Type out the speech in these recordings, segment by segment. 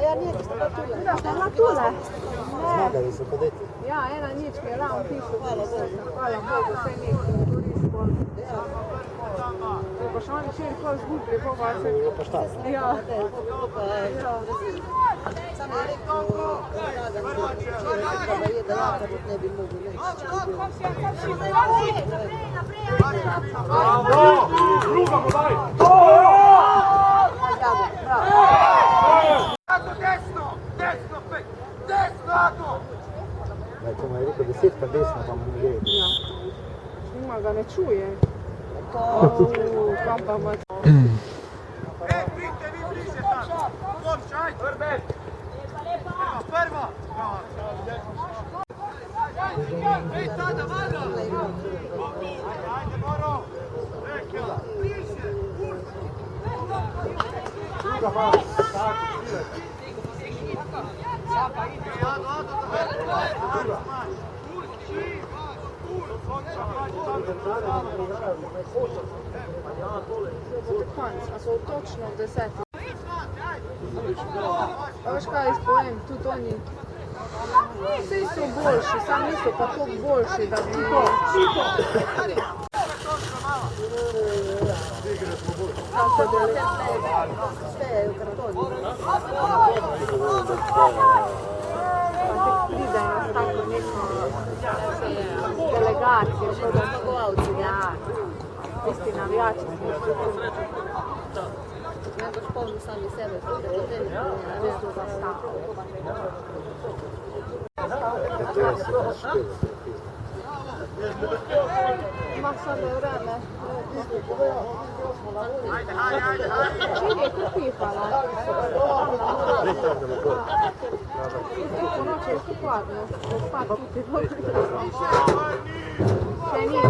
ja nič, sta pa tule. Zmagali so podeti. Ja, 1-0 mi je ravno pisal. Hvala Bogu, vse nekaj korist pol. Pa še oni še nekaj zgubili, pa pa se... Pa šta? Ja. Samo je rekel, da je da ja, kad ne bi mogli reći. Bravo! Druga mu daj! Desno! Desno! Desno! Znači, mu je rekel 10 pa desno, pa mu je. Ja. Snima ga ne čuje. Kam pa ima... Vidite vi bliže tam! Pomšaj! Prve! Prva! Ej, tada, vada! Ajde, Moro! Bliže! Druga malo! Sapa ide! A so točno v 10. A veš kaj izpovem, tudi oni vsi so boljši, sam niso pa toliko boljši, da bi to... Kako deli? Štejejo kartoni. Pa ti pridejo s tako neko delegacijo, što da zmagovalci, ja. Tisti navijači smo ne boš polni sami sebe, pa te hoteli, ne veš do zastava. Ima sada vreme. Čini je tu pipala. Po noći je tu hladno, spad tuti dobro. Še nije.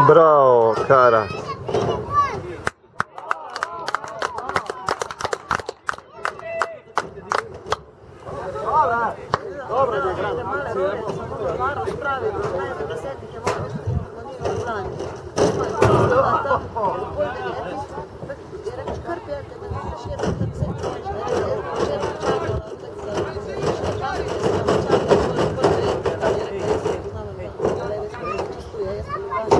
Bravo, Kara. Dobro da je grad. Varoš pravi, da 10 je moraš planirati branje. A tam, pol 9, je rekaš kar pijate, da ne znaš jedan tak se čuješ, ne rekaš, jedan čakala, tak za čakali, pol 9, da je rekaš, znamo me, da leve smo ne čistuje, jesmo li branje,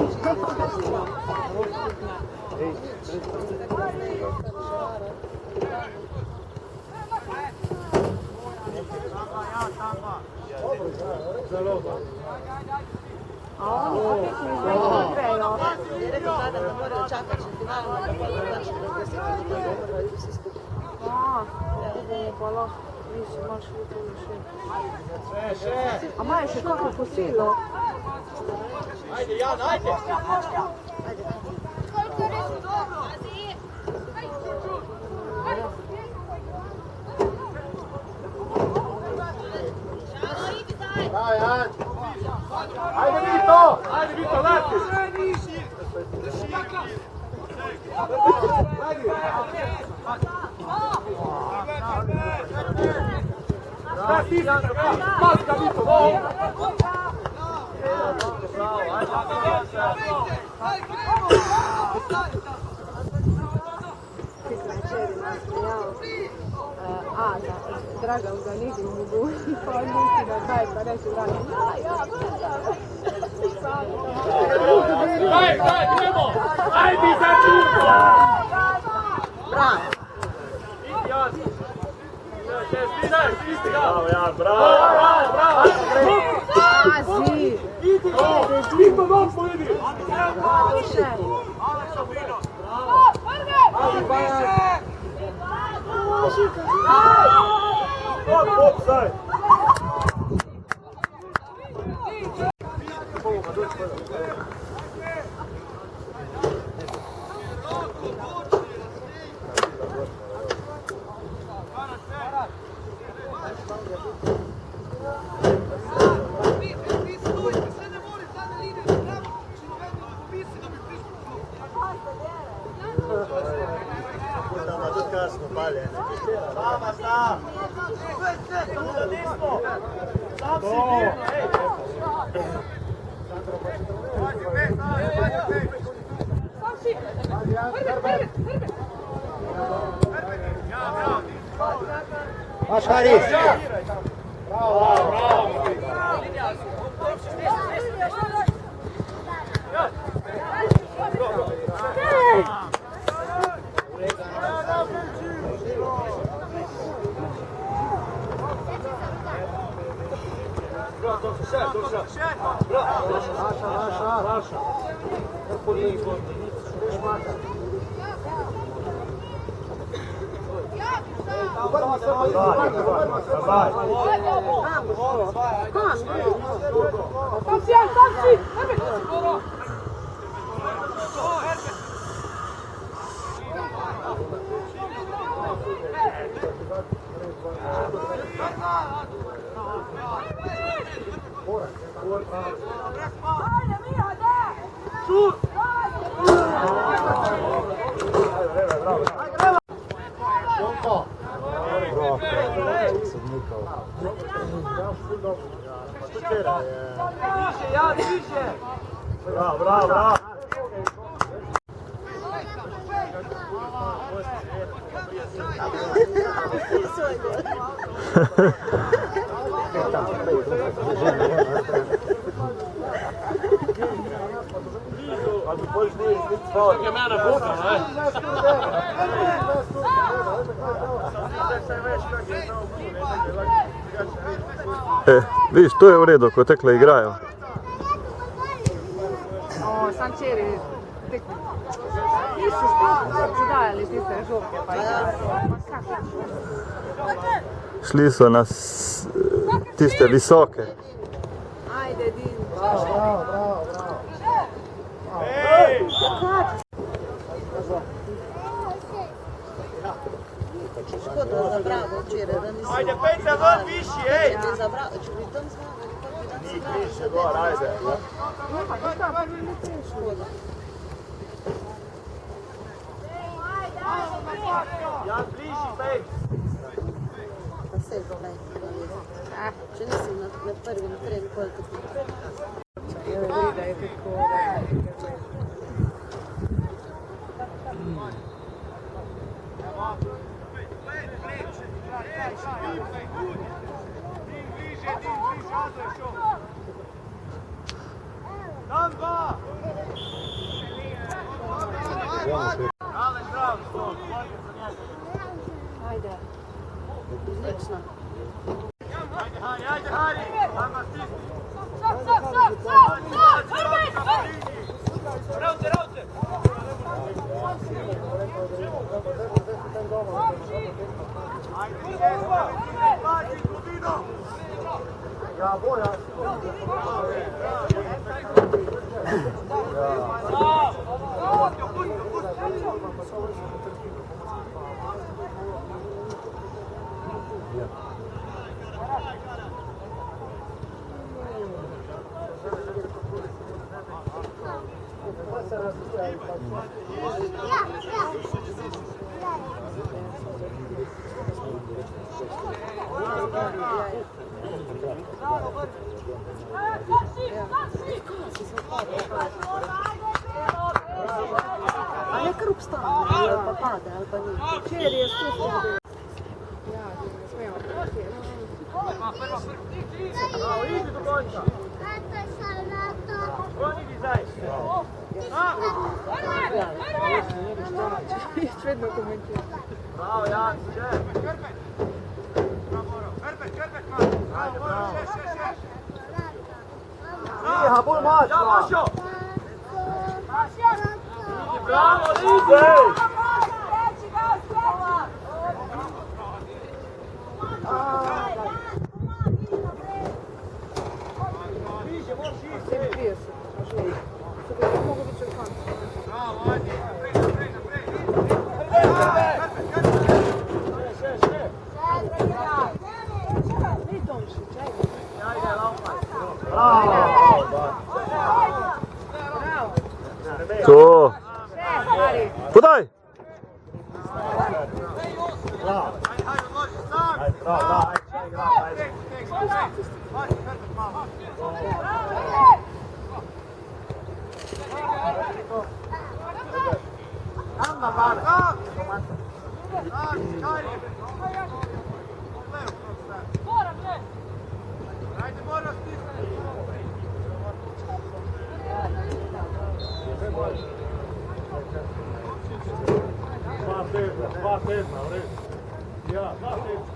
a oni pa tekmi izvedno grejo. Je rekao tada da moraju čakati četvrtfinalno, da pa znači da se to dobro i svi skupi. Idemo pa lahko, više imaš jutro še. A imaš še kako kosilo? Ajde, Jan, ajde! Daj, Jan! Ajde, Vito! Ajde, Vito, leti! Da, stisnite, paska, Vito, ovo! Ada, Dragan ga nigdje mogu pa odluči da daj pa reći Dragan. Daj, idemo! Ajde, za čurko! Bravo! Idi, Jan! Stisti ga! Bravo, Jan, bravo! Pazi! Idi, Vito, dobro idi! Bravo, še! Offside! Jasno, palje. Sama, sam. Tu na desno. Sam si mir. Maš, Haris! Bravo, bravo. Bravo, bravo, bravo. Che me ne Vidiš, to je v redu, ko tekle igrajo. Sam včeraj niso dajali tiste žoke, pa Šli so na tiste visoke. ajde, Din. Škoda za Bravo včeraj, da nisi... Ajde, Petra, ven višji, ej! Če bi za Bravo, če bi tam zmagali, pa bi danes Njih igrali. više, gor, ajde. Škoda. Jan, bliži, pej! Pa se gledaj, če nisi na prvem trenu, koliko ti Da je tako, Tam dva! Ale zdrav, stol, ajde. odlično. Ajde, Hari! Tam vas stisni! Ravce, ravce! Ajde, pazi, Kubino! Ja, boja! A ne kar obstane, ali pa pade, ali pa ni. Včeraj je spustil. Ja, ne smemo. Bravo, idi do konca! Goni dizaj! Još vedno komentira. Bravo, Jan, še! Ajde, bravo! Iha, bolj mač! Ja, Mašo! Bravo, Lidi! Sebi 30. Super, mogu biti čerpan. Bravo, ajde! To! Podaj! Bravo. Ajde, bravo, bravo, ajde, bravo, ajde. Anda, Marko! Ajde, mora stisniti! Dva tedna, u redu. Ja, dva tedna.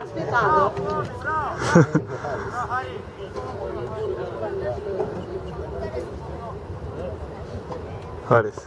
Aspettato. Haris.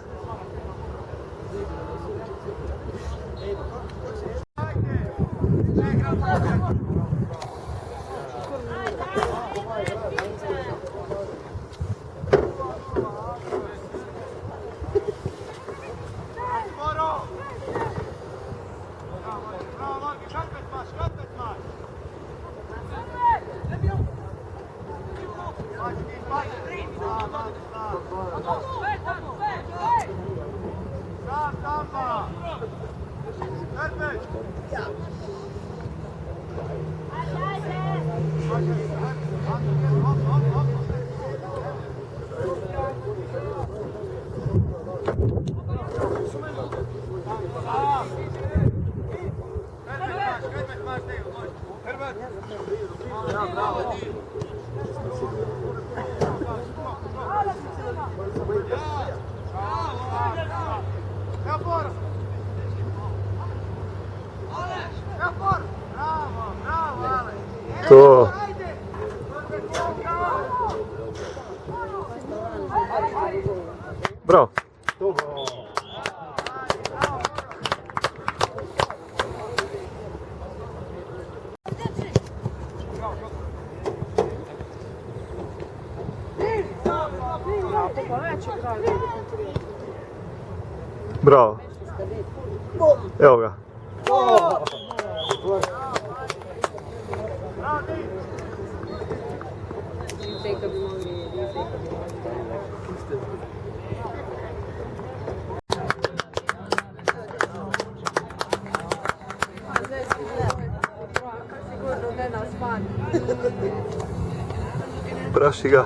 To. Bravo. Bravo. Evo ga. Praši ga.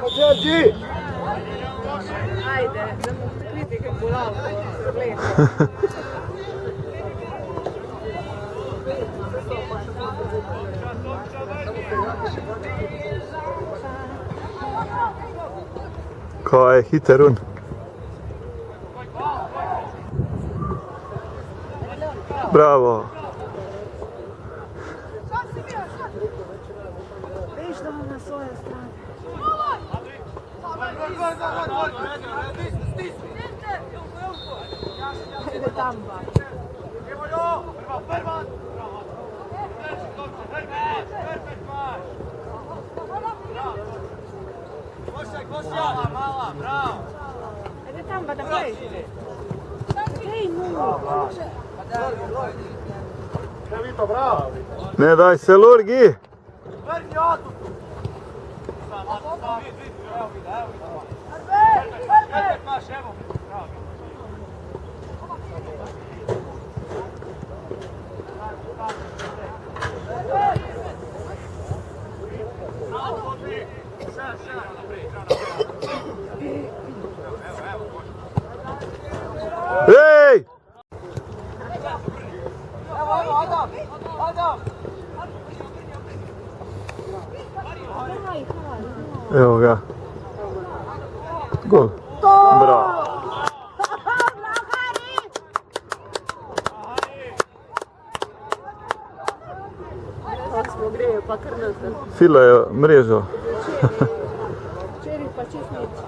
Ajde, da mu kriti kako lako, lepo. Ko je hiter un. Bravo. Viš da on na svojoj strani. Ajde tam ba. Ajde tam ba da pređe. Ej, no. Vito, bravo! Ne daj se Lurgi. Ej! Evo ga. Gol. Bravo. Fila je mrežo. Čeri pa čistnici.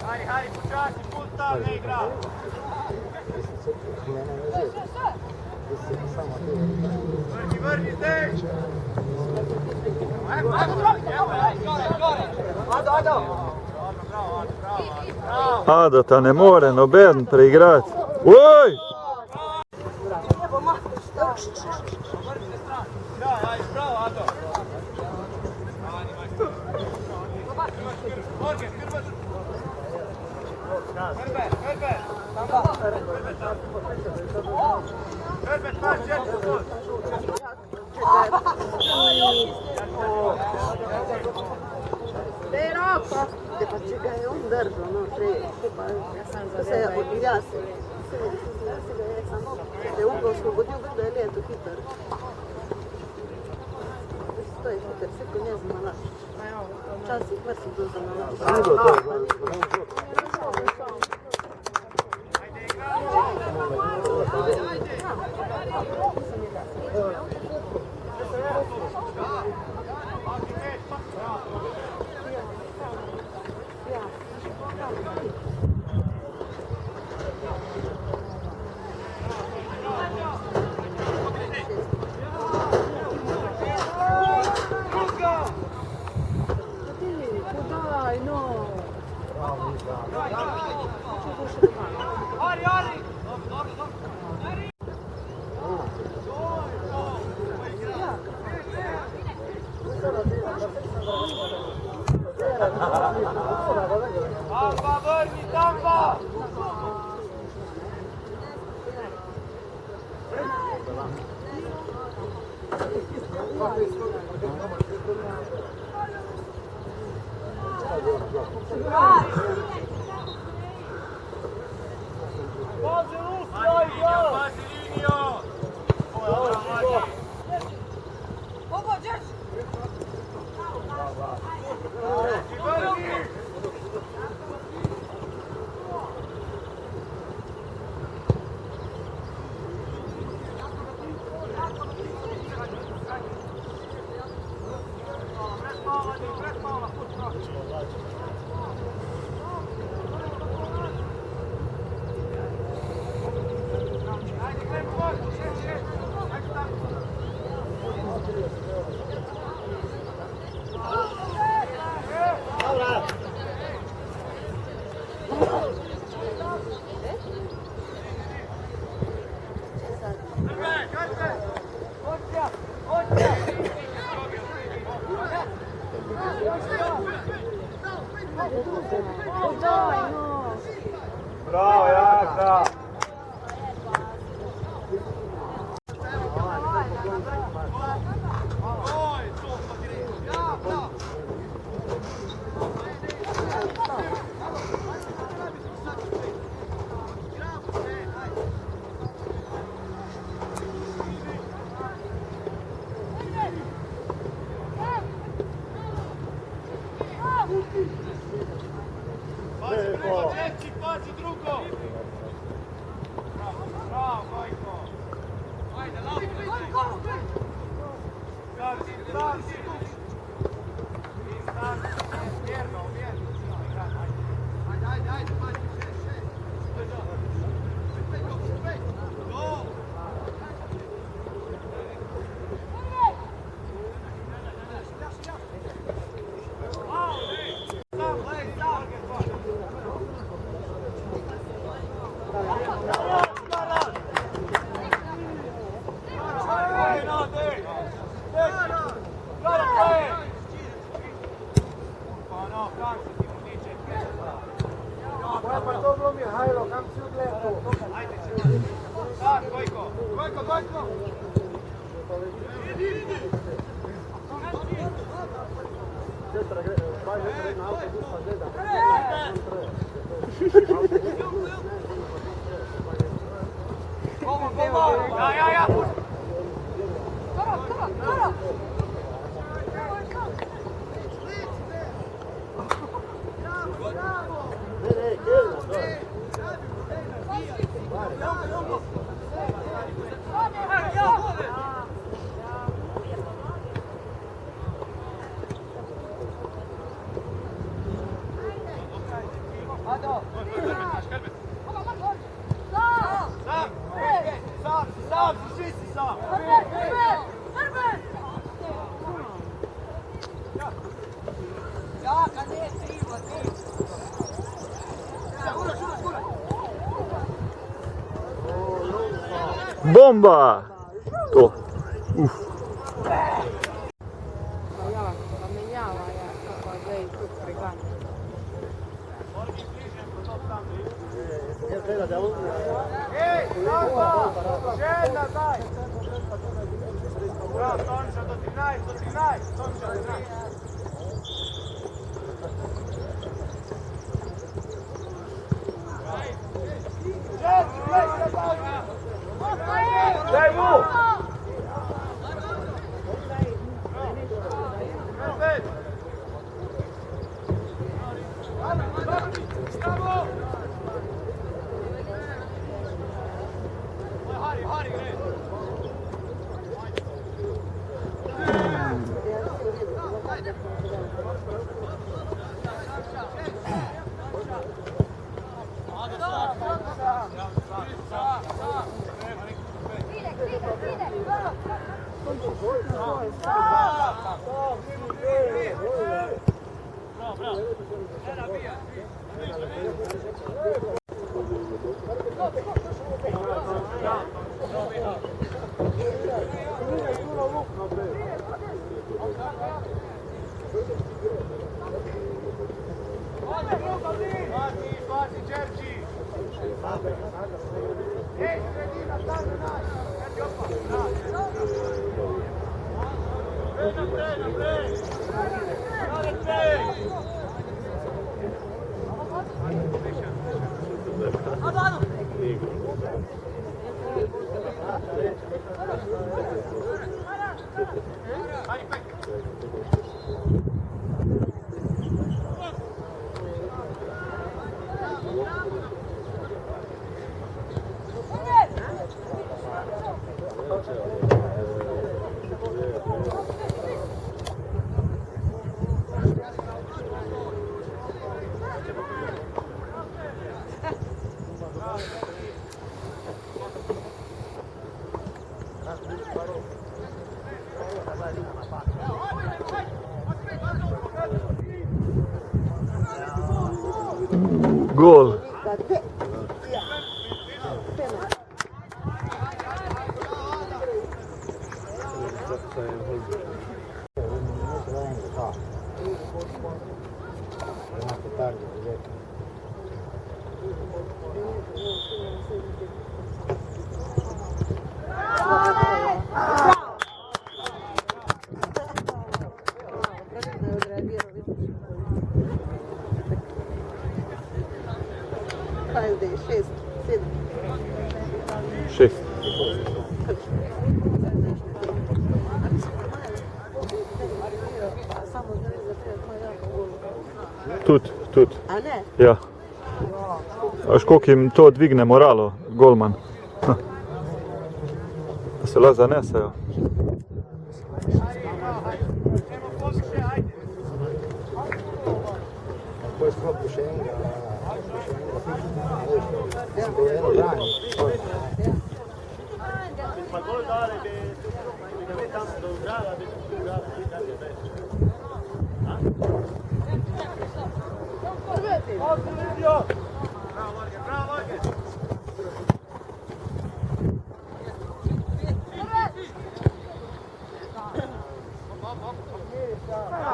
Hari, počasi, puta, ne igra! Vrni, zdeć! Ajde, gore! Ajde! Ado, ta ne more noben preigrati. Oj! Pa če ga je on držal, no, pa se je odjasil. Se ga je samo, se je ugel osvobodil, da je leto hiter. To je hiter, vse ko ne znala. Včasih mrsi bil znala. Bravo, Jaka! Pazi drugo! Bravo, Vojko! Ajde, lapi! Stavci! Vjerno, vjerno! Ajde, pazi! Go! Ja. Sam, svi si sam! Ja, kad je krivo, ti! Bomba! To. Uf. Pa jako, pa menjava jako, pa zdaj tu preganja. Ej, Sasa! Še nazaj! Bravo, Tonča, do 13, Tonča, do 13. Daj mu! Fati, Đerđi! Ej, sredina, stane nas! Kaži opa! Naprej! Gol. Šest, sedam. 6. Tudi. A ne? Ja. Až koliko jim to dvigne moralo, golman. Da se lahko zanesejo. Poi proprio scende, eno brani. Ma gol dare che tanto brava, bravo,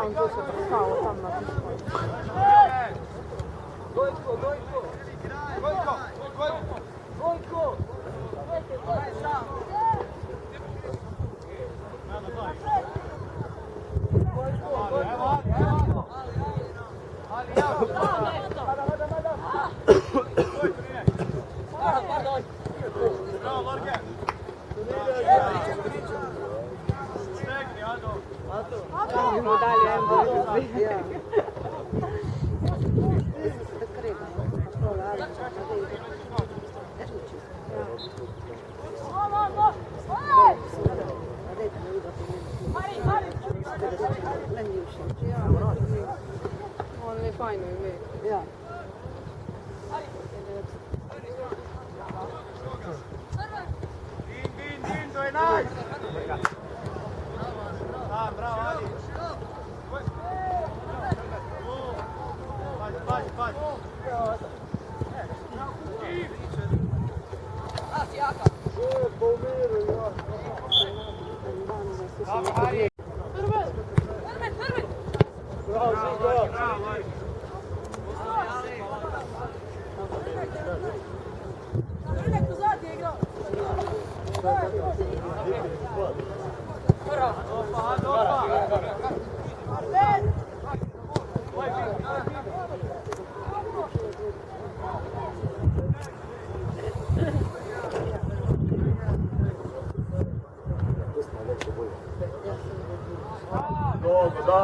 On tu se postavil tam na tisto.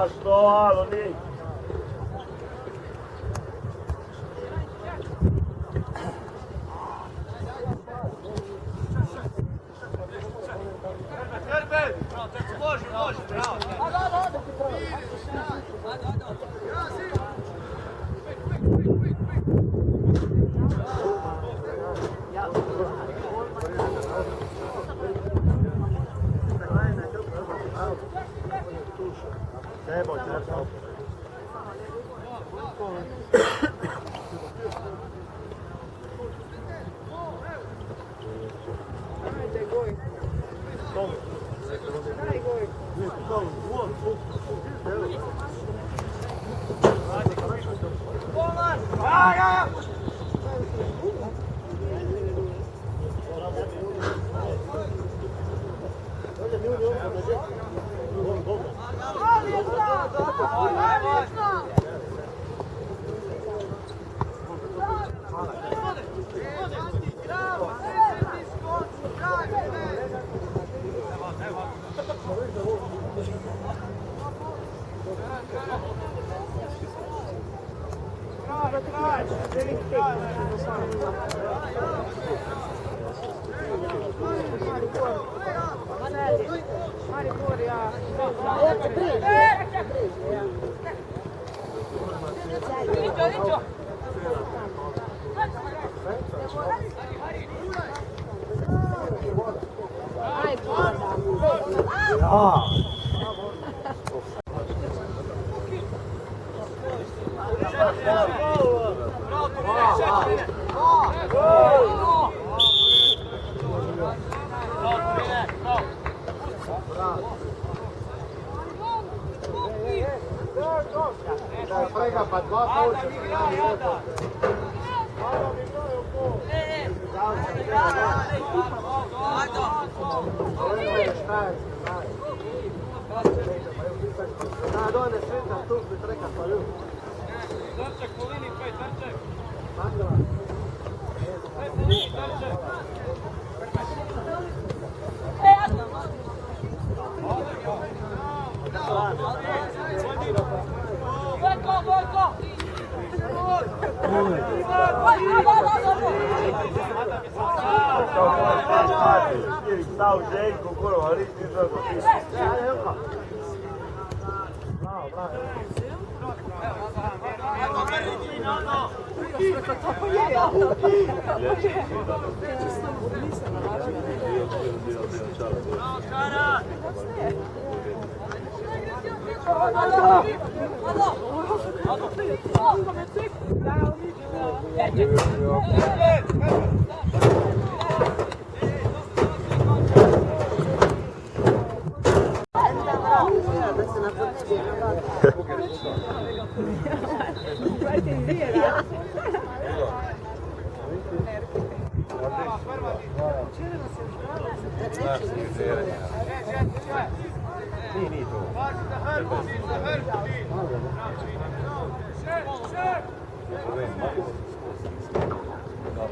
Zašto, alo, nije? Ajde, goj. Daj, goj. Maribor, ja. Prega pa dva pouča. Stao Željko, kurva, risti žrgo,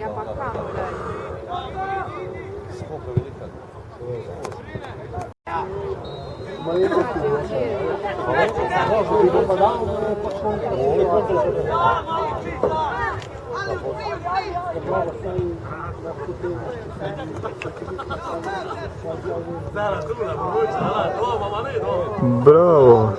Ja pa kamo dalje. Bravo!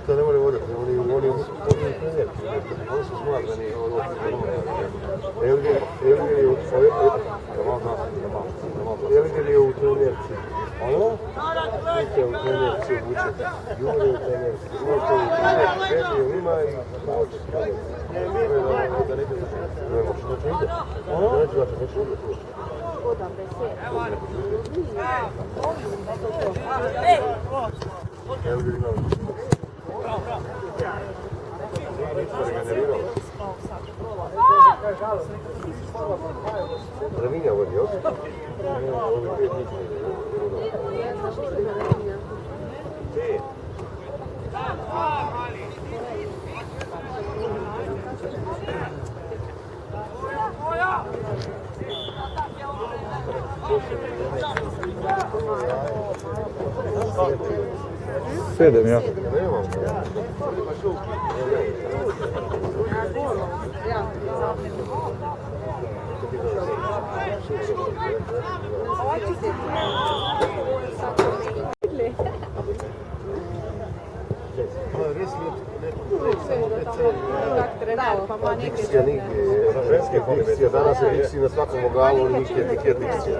To ne mora voditi, oni su smatrani Elgir je u trenerci. Ono? Vidite, u trenjerci vuče. Jure u trenjerci. Uvijek u trenjerci. Bedije ima i moći s trenjerci. Ne možeš doći ide. Ono? Neću da će neću ide tu. Evo ljudi imali. Nismo regenerirali. Ravinja vodi, jel? Ovi pet njih ne ide. Sedem, ja. Nemam. Dikcija nigdje, dikcija, danas je dikcija na svakom vogalu, nigdje je dikcija.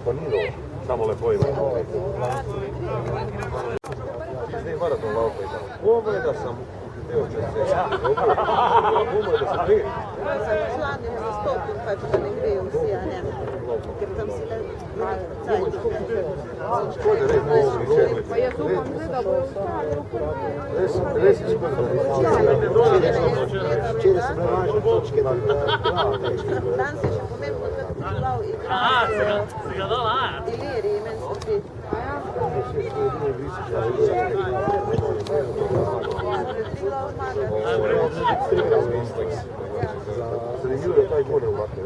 Pa nije ovo, samo lepo ima. Ti maraton lauka i tamo. Ovo je da sam htio će se, ovo je da sam prije. Člani za stopim, pa ću da ne griju svi, a ne. Jer tam si Škode red, ovo više. Pa ja zupam gleda, bo je stavio u prvi. Resi škode. Čere se prevažne točke. Danas je še pomembno, kako bi gledal igrati Iliriji, meni se svi. Sređuje taj gone ovakve.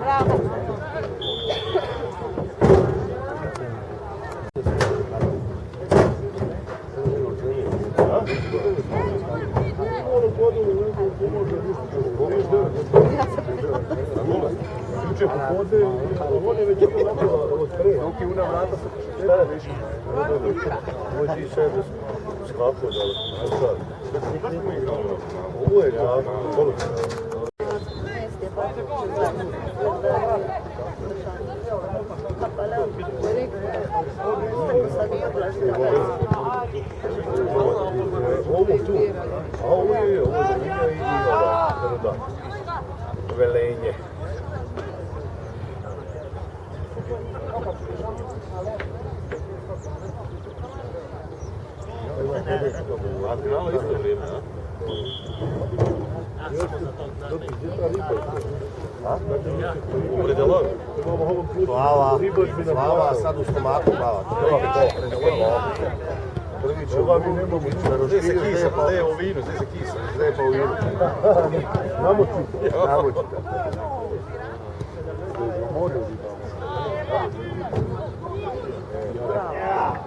Bravo. Juče popodne, on je već dok je una vrata se šta je više. Ovo je sve sklapio da ovo je kako ovo tu, a ovo je zanimljivo i ova velenje. A finala isto vrijeme, a? Slava, sad u stomaku plava. Prvi će ova mi ne mogu ići na roškiri, zde je u vinu, zde se kisa, zde je pa u vinu. Namoći.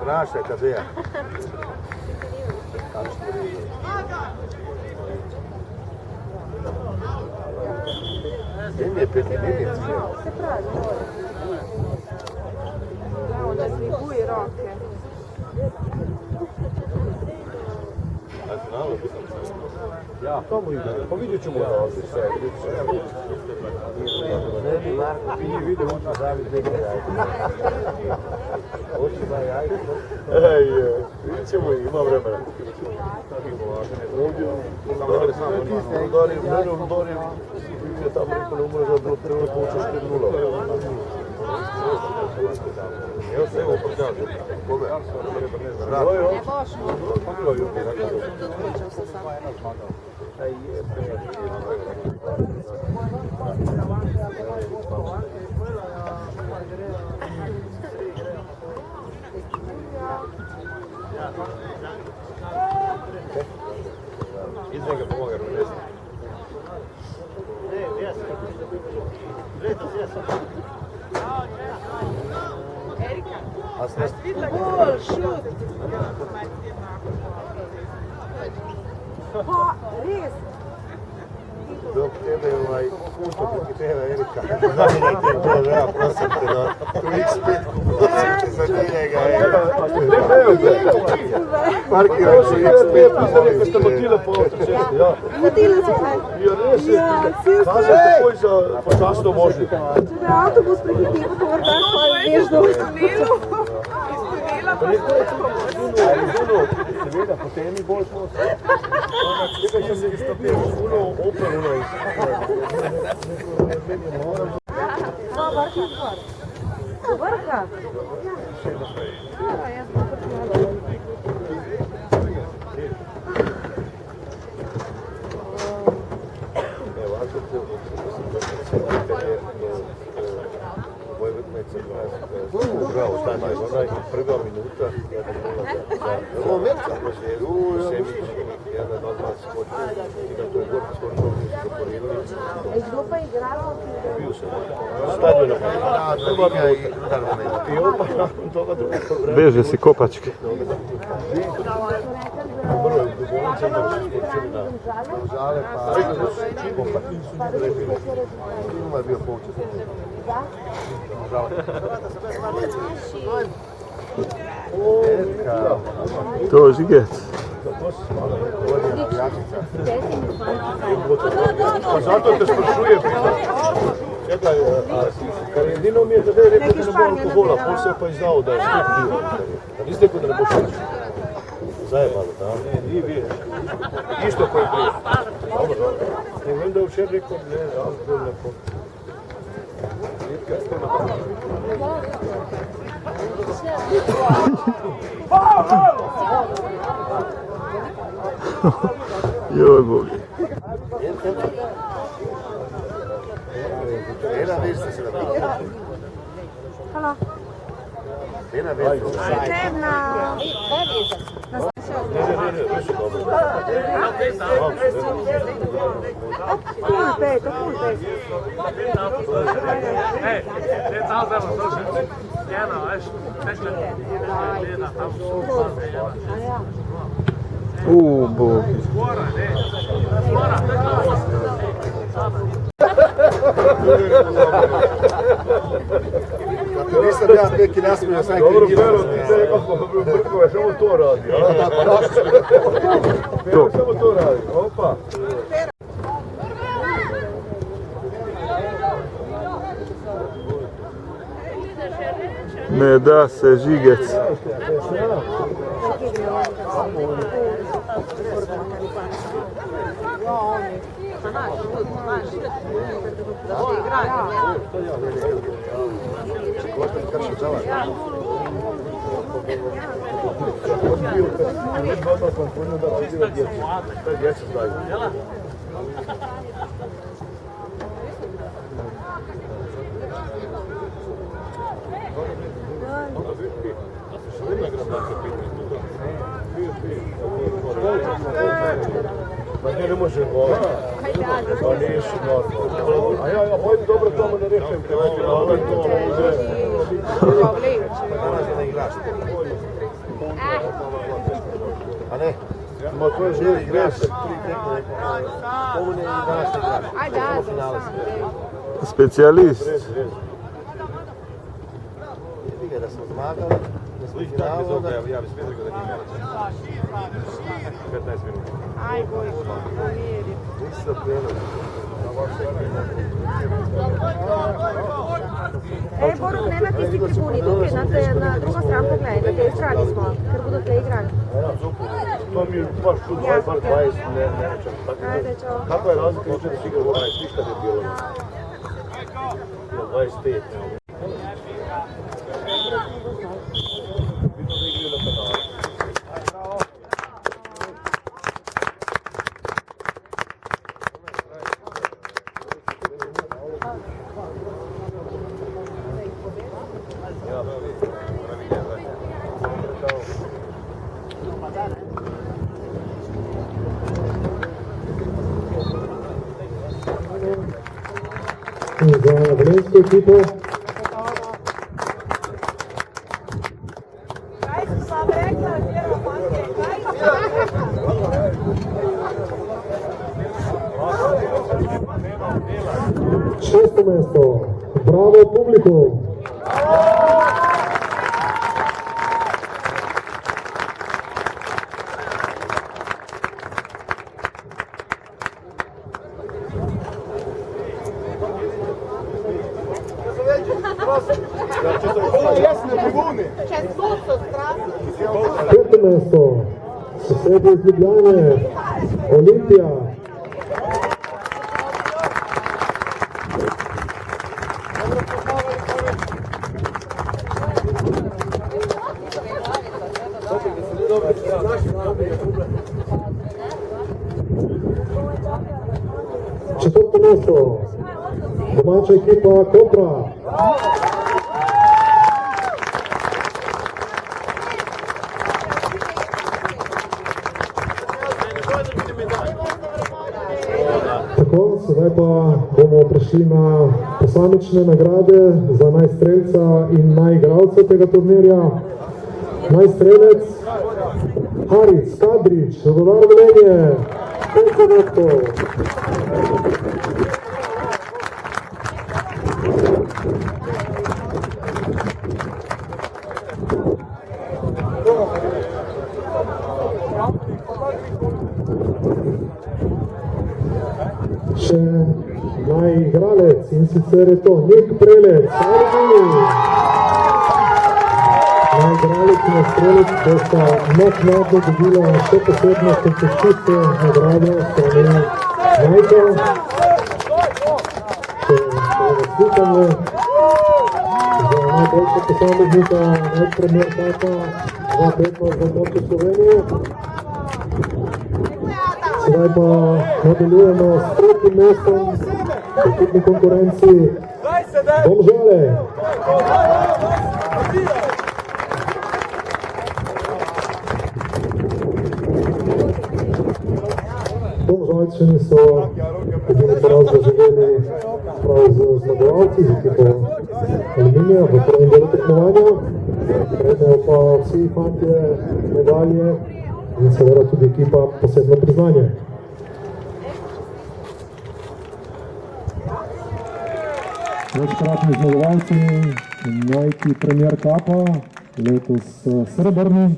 Naša je kadeja. Gdje mi je peti, gdje mi je cilj? Onda zliguj roke. Ja, tomu ide, pa vidjet ćemo da ovdje sve. Ne bi Marko, ti nije vidio, on će zaviti nekaj jajka. Oči na jajka. Ej, vidjet ćemo, ima vremena. Ovdje, Udari, je tamo rekao ne umre za treba poučeš 4-0. Evo se evo pokažu. Kome? Bravo. Ne bošno. Iz njega pomoga Rumunjska. Gol, šut! Pa, res! dok tebe pusto proti tebe Erika. Zamijenite to, da ja prosim te da tu X5 prosim te za njega. Parkiraš u X5, Motila se kaj. kažete koji za počasno vožnju. Če me avtobus prehiti, pa to vrta, pa je nežno. Seveda, potem mi bolj smo se. Nekaj sem se izstopil, uno opel, uno iz. Vrha. Evo, ako te moj vrtmec je ugrao, stanaj, onaj prva minuta, ovo metka, Semić, jedan od vas skočio, i da to je gor skočio, zaporedili. Kdo pa igralo? Bio sam stadiona, prva minuta. I opa, nakon toga druga problema. Beže si kopačke. Prvo je u bolnici da su skočili na žale, pa čigo, pa nisu ni vrežili. Filma je bio poučet. To žigec. Pa zato te sprašujem. Čekaj, Karolino mi je tada rekao da ne bo alkohola, pol se je pa izdao da je spet bio. Da nisi rekao da ne boš reći. Zajebalo, da? Ne, nije bio. Isto koji prije. Dobro, dobro. Ne vem da je včer rekao, ne, alkohol ne po. Joj Bogi. Ena veste se da bi. Halo. Ena veste se da bi. Idem na... Ne, veš dobro. Full pet, full pet. Hey, det tar sig vad så känns. Gärna, nästan leda tam. Bogi. Skora, ne. Skora, Kako nisam ja neki nasmio, sam Dobro, neki Pero, ti se rekao, Brkova je samo to radi. Pero samo to radi. Opa. Ne da se žigec. Ma ne može govoriti. Pa nisu normalno. A ja hoću dobro tamo da rešem te već na ovaj to ovdje. A ne? Ma to je živi gres. Ovo ne je danas ne igraš. Aj da, sam. Specijalist. Vidi ga da smo zmagali, da smo finalu, da... Ja bih rekao da nije 15 minuta. Aj, Gojko, pomiri. Nisam krenuo. Ej, Borut, ne na tisti tribuni, tukaj na drugo stran pogledaj, na tej strani smo, ker bodo te igrali. To mi je baš tu 20, ne rečem. Ajde, čao. Kakva je razlika jučer da si igrao 20, ništa ne bilo. 25. Za Velenjsko ekipo. mesto. Bravo publikum! Pето mesto, sosedje iz Ljubljane, Olimpija. Četvrto mesto, domača ekipa Kopra. Tako, sedaj pa bomo prišli na posamične nagrade za najstrelca in najigralca tega turnirja. Najstrelec Haris Kadrič, Rudar Velenje, 500 metrov. Še najigralec in sicer je to Nik Prelec, Arvini. Najigralec in nastrelec bosta naknadno dobila še posebno koncepcijske nagrade strani Najka. Še razlikanje za najboljša posameznika, najpremijer Kata 2015 za moči Slovenije. Sedaj pa nadaljujemo s tretjim mestom v skupni konkurenci Domžale. Domžalčani so edini poraz doživeli prav z zmagovalci, z ekipo Aluminija v prvem delu tekmovanja. Prejmejo pa vsi fantje medalje in seveda tudi ekipa posebno priznanje. Večkratni zmagovalci, Nike Premier Cupa, letos srebrni.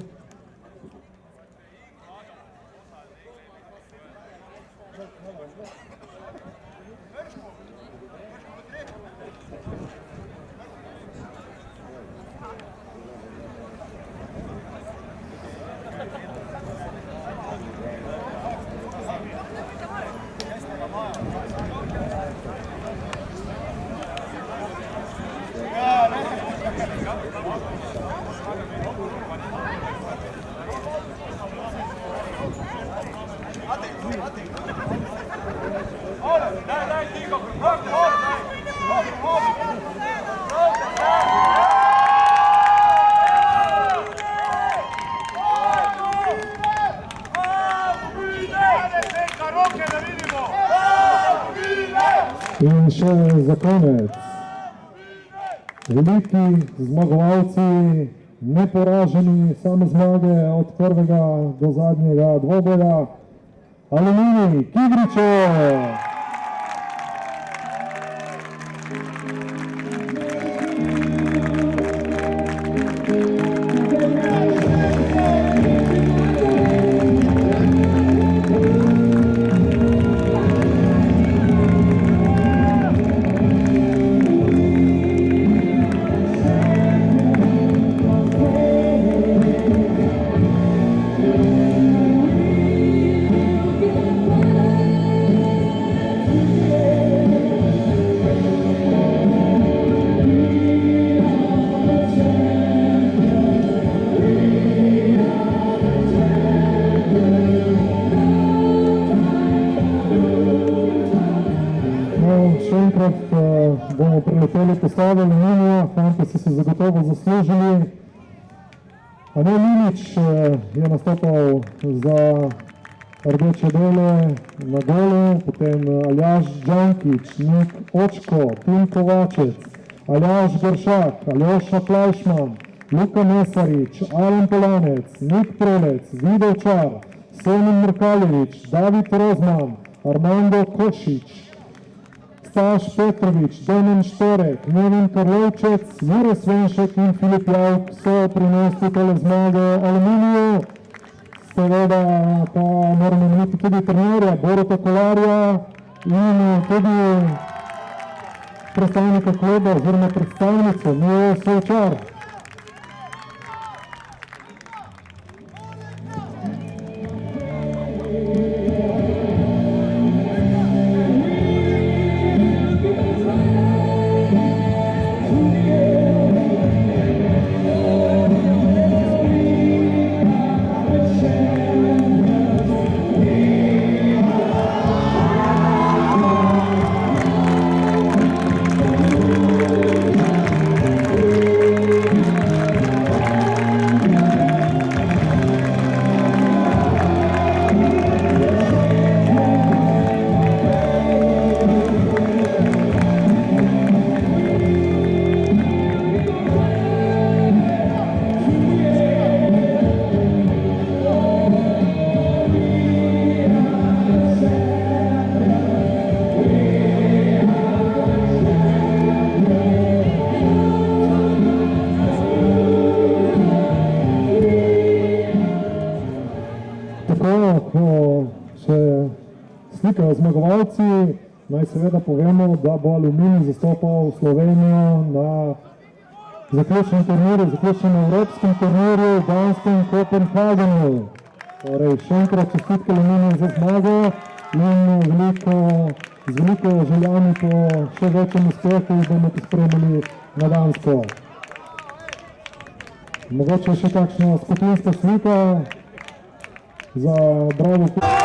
In še za konec, veliki zmagovalci, neporaženi, same zmage od prvega do zadnjega dvoboja, Aluminij Kidričev. Še enkrat bomo preleteli postavo Aluminija, fanti so se zagotovo zaslužili. Anel Minič je nastopal za Rdeče dele na golu, potem Aljaž Džankič, Nik Očko, Tim Kovačec, Aljaž Gršak, Aljoša Klajšman, Luka Mesarič, Alen Polanec, Nik Prelec, Videl Čar, Senin Mrkaljevič, David Rozman, Armando Košič. Staš Petrovič, Domen Štorek, Nevin Karlovčec, Jure Svenšek in Filip Javk so prinesli tole zmago Aluminiju. Seveda pa moramo imeti tudi trenerja Boruta Kolarja in tudi predstavnika kluba oziroma predstavnico Mijo Solčar. Slikajo zmagovalci, naj seveda povemo, da bo Aluminij zastopal Slovenijo na zaključnem turnirju, zaključnem evropskem turnirju v Danskem Kopenhagenu. Torej, še enkrat čestitke Aluminiju za zmago in z veliko željami po še večjem uspehu bomo pospremili na Dansko. Mogoče še kakšna skupinska slika za Bravo.